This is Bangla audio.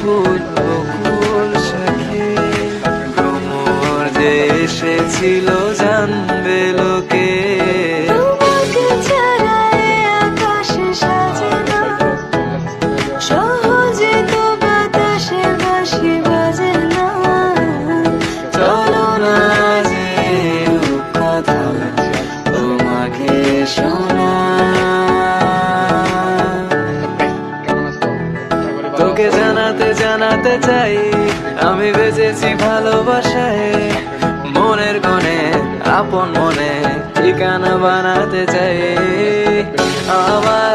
ফুল বকুল শাখে ভ্রমর যে এসেছিল জানবে লোকে। তোমাকে ছাড়া এ আকাশ সাজে না, সহজে তো বাতাসে বাঁশি বাজে না। চলো না যে কথা তোমাকে শোনা, তোকে জানাতে জানাতে চাই আমি বেঁচেছি ভালোবাসায়। মনের কোণে আপন মনে ঠিকানা বানাতে চাই আমার